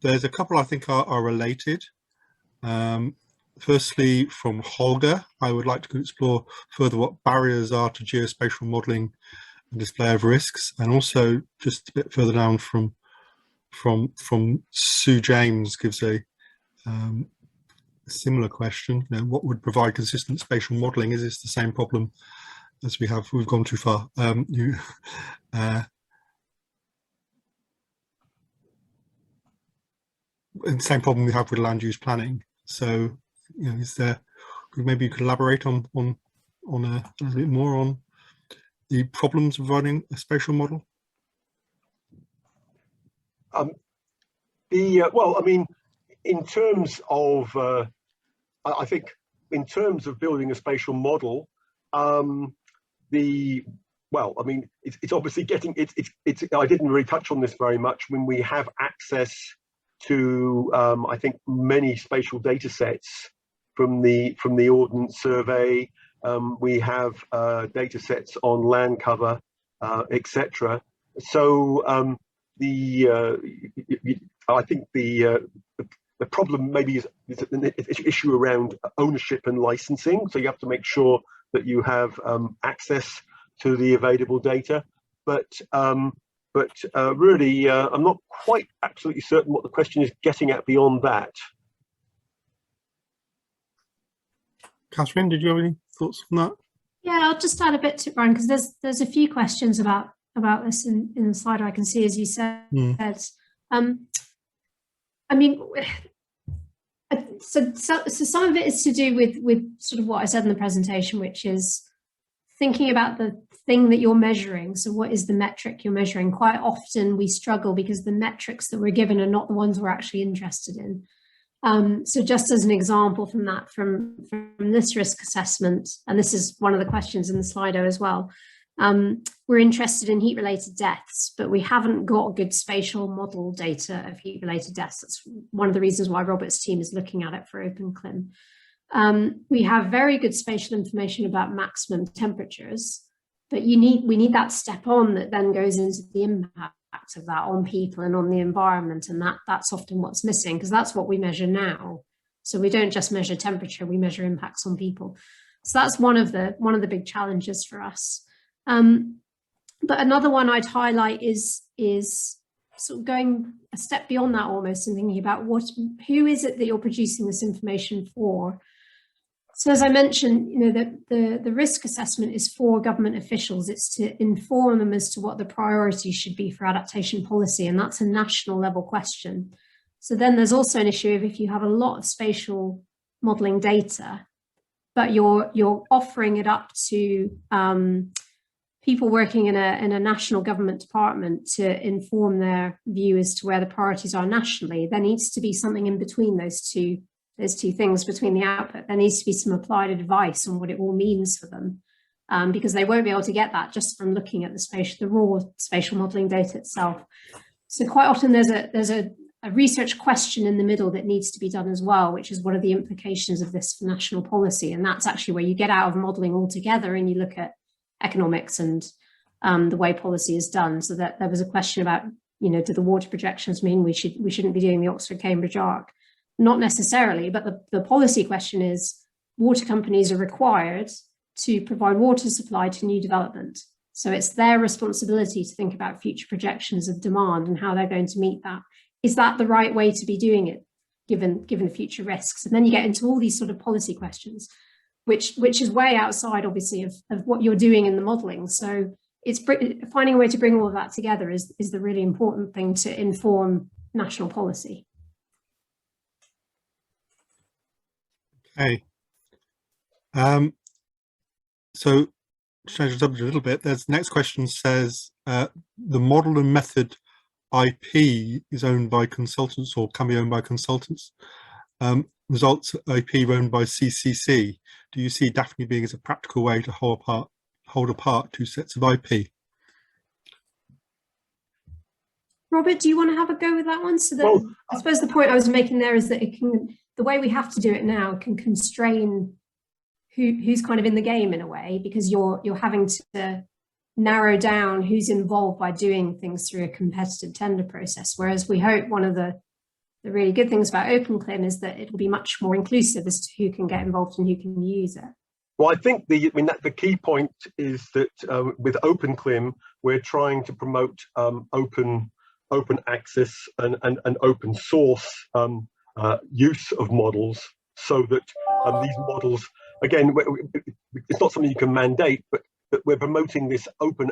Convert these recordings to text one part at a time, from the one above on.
There's a couple I think are related. Firstly, from Holger, I would like to explore further what barriers are to geospatial modelling and display of risks, and also just a bit further down from Sue James gives a similar question. You know, what would provide consistent spatial modelling? Is this the same problem as we've gone too far? And the same problem we have with land use planning. So, you know, is there, maybe you could elaborate on a little bit more on the problems of running a spatial model? Well, I mean, in terms of, I think in terms of building a spatial model, well, I mean, it's obviously getting, I didn't really touch on this very much. When we have access to, I think, many spatial data sets from the Ordnance Survey, we have data sets on land cover, etc. So I think the problem maybe is an issue around ownership and licensing. So you have to make sure that you have access to the available data. But really, I'm not quite absolutely certain what the question is getting at beyond that. Catherine, did you have any thoughts on that? Yeah, I'll just add a bit to it, Brian, because there's a few questions about this in the slide I can see, as you said. I mean, so some of it is to do with sort of what I said in the presentation, which is thinking about the thing that you're measuring. So what is the metric you're measuring? Quite often we struggle because the metrics that we're given are not the ones we're actually interested in. So just as an example from that, from this risk assessment, and this is one of the questions in the Slido as well, we're interested in heat-related deaths, but we haven't got good spatial model data of heat-related deaths. That's one of the reasons why Robert's team is looking at it for OpenCLIM. We have very good spatial information about maximum temperatures, but we need that step on that then goes into the impact of that on people and on the environment, and that's often what's missing, because that's what we measure now. So we don't just measure temperature, we measure impacts on people. So that's one of the big challenges for us. But another one I'd highlight is sort of going a step beyond that almost, and thinking about who is it that you're producing this information for. So as I mentioned, you know, the risk assessment is for government officials. It's to inform them as to what the priorities should be for adaptation policy, and that's a national level question. So then there's also an issue of if you have a lot of spatial modelling data, but you're offering it up to people working in a national government department to inform their view as to where the priorities are nationally, there needs to be something in between those two things, between the output. There needs to be some applied advice on what it all means for them, because they won't be able to get that just from looking at the raw spatial modelling data itself. So quite often there's a research question in the middle that needs to be done as well, which is what are the implications of this for national policy? And that's actually where you get out of modelling altogether and you look at economics and the way policy is done. So that there was a question about, you know, do the water projections mean we shouldn't be doing the Oxford-Cambridge arc? Not necessarily, but the policy question is water companies are required to provide water supply to new development. So it's their responsibility to think about future projections of demand and how they're going to meet that. Is that the right way to be doing it, given future risks? And then you get into all these sort of policy questions, which is way outside, obviously, of what you're doing in the modelling. So it's finding a way to bring all of that together is the really important thing to inform national policy. Okay. So to change the subject a little bit, the next question says the model and method IP is owned by consultants or can be owned by consultants. Results IP owned by CCC. Do you see Daphne being as a practical way to hold apart two sets of IP? Robert, do you want to have a go with that one? So that, I suppose the point I was making there is that the way we have to do it now can constrain who's kind of in the game in a way, because you're having to narrow down who's involved by doing things through a competitive tender process. Whereas we hope one of the really good things about OpenCLIM is that it will be much more inclusive as to who can get involved and who can use it. Well, I think the key point is that with OpenCLIM, we're trying to promote open access and open source use of models, so that these models, again, it's not something you can mandate, but we're promoting this open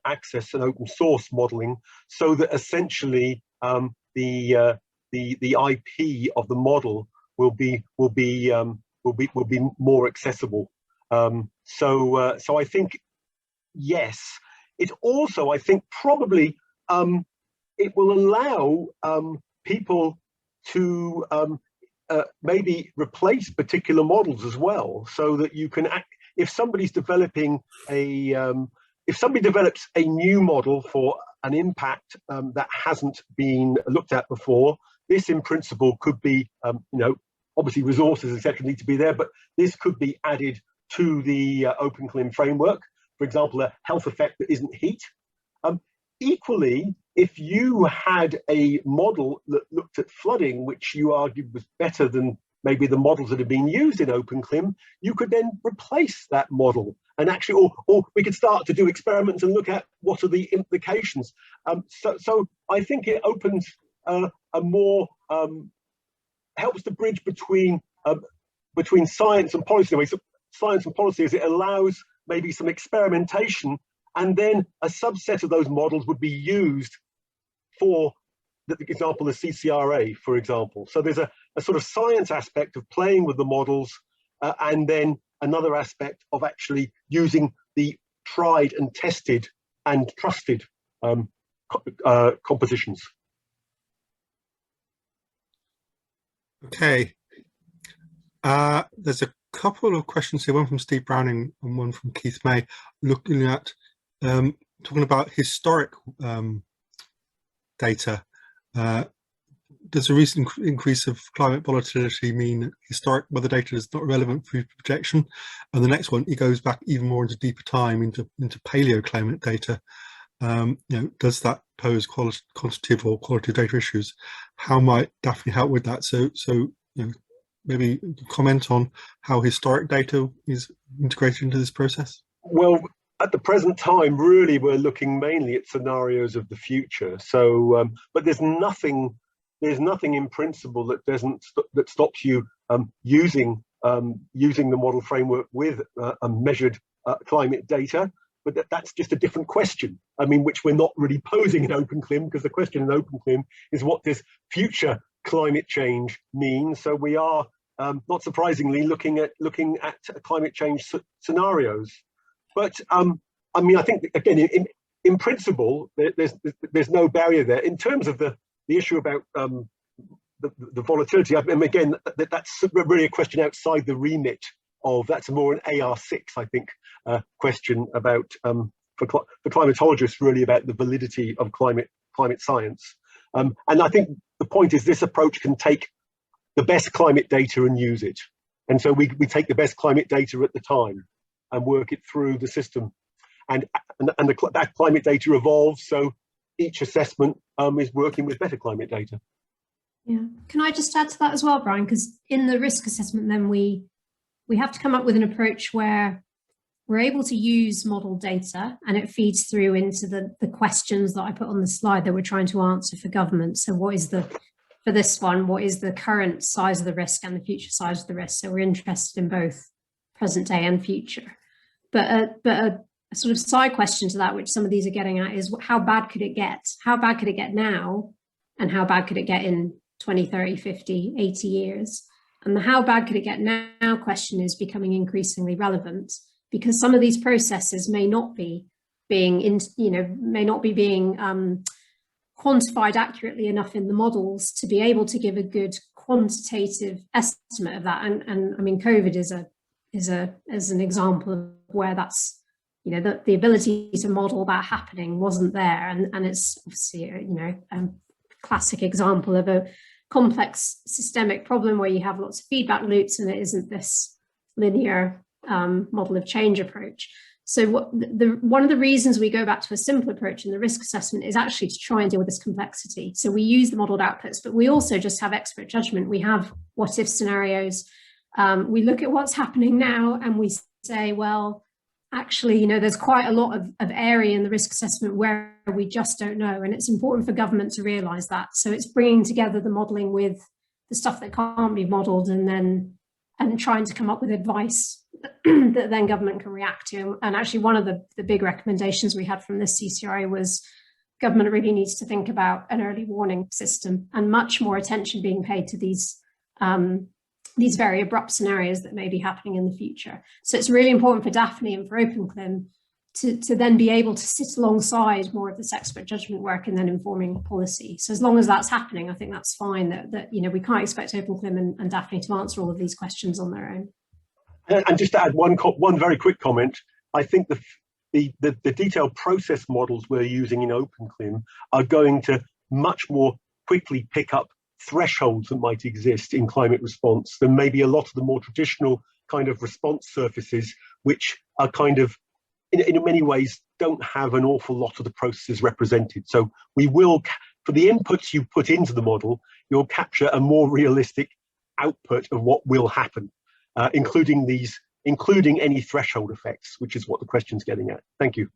access and open source modeling, so that essentially the IP of the model will be more accessible. So I think, yes. It also, I think, probably it will allow people to maybe replace particular models as well, so that you can if somebody's developing if somebody develops a new model for an impact that hasn't been looked at before, this in principle could be, obviously resources, etc., need to be there, but this could be added to the OpenCLIM framework. For example, a health effect that isn't heat. Equally, if you had a model that looked at flooding, which you argued was better than maybe the models that have been used in OpenCLIM, you could then replace that model and actually, or we could start to do experiments and look at what are the implications. So I think it opens a more, helps to bridge between science and policy. So science and policy, as it allows maybe some experimentation, and then a subset of those models would be used for, the example, the CCRA, for example. So there's a sort of science aspect of playing with the models, and then another aspect of actually using the tried and tested and trusted compositions. Okay. There's a couple of questions here, one from Steve Browning and one from Keith May, looking at talking about historic data. Does a recent increase of climate volatility mean historic weather data is not relevant for projection? And the next one, he goes back even more into deeper time, into paleoclimate data. Does that pose quantitative or qualitative data issues? How might Daphne help with that? So maybe comment on how historic data is integrated into this process. Well, at the present time, really, we're looking mainly at scenarios of the future. So, but there's nothing in principle that stops you using the model framework with measured climate data. But that's just a different question. I mean, which we're not really posing in OpenCLIM, because the question in OpenCLIM is, what does future climate change mean? So we are, not surprisingly, looking at climate change scenarios. But I mean, I think, again, in principle, there's no barrier there. In terms of the issue about the volatility, I mean, again, that's really a question outside the remit of, that's more an AR6, I think, question about for climatologists, really about the validity of climate science. And I think the point is, this approach can take the best climate data and use it. And so we take the best climate data at the time and work it through the system. And that climate data evolves, so each assessment is working with better climate data. Yeah, can I just add to that as well, Brian? Because in the risk assessment, then we have to come up with an approach where we're able to use model data and it feeds through into the questions that I put on the slide that we're trying to answer for government. So what is for this one, what is the current size of the risk and the future size of the risk? So we're interested in both present day and future. But a sort of side question to that, which some of these are getting at, is how bad could it get? How bad could it get now? And how bad could it get in 20, 30, 50, 80 years? And the how bad could it get now question is becoming increasingly relevant, because some of these processes may not be being quantified accurately enough in the models to be able to give a good quantitative estimate of that. And I mean, COVID is an example of where that's, the ability to model that happening wasn't there, and it's obviously a classic example of a complex systemic problem where you have lots of feedback loops and it isn't this linear model of change approach. So one of the reasons we go back to a simple approach in the risk assessment is actually to try and deal with this complexity. So we use the modeled outputs, but we also just have expert judgment. We have what if scenarios. We look at what's happening now and we say, well, actually, you know, there's quite a lot of area in the risk assessment where we just don't know. And it's important for government to realize that. So it's bringing together the modeling with the stuff that can't be modeled and trying to come up with advice that then government can react to. And actually one of the big recommendations we had from this CCRA was government really needs to think about an early warning system and much more attention being paid to these very abrupt scenarios that may be happening in the future. So it's really important for Daphne and for OpenCLIM to then be able to sit alongside more of this expert judgment work and then informing policy. So as long as that's happening, I think that's fine. That you know, we can't expect OpenCLIM and Daphne to answer all of these questions on their own. And just to add one very quick comment, I think the detailed process models we're using in OpenCLIM are going to much more quickly pick up thresholds that might exist in climate response than maybe a lot of the more traditional kind of response surfaces, which are kind of, in many ways, don't have an awful lot of the processes represented. So we will, for the inputs you put into the model, you'll capture a more realistic output of what will happen. Including any threshold effects, which is what the question's getting at. Thank you.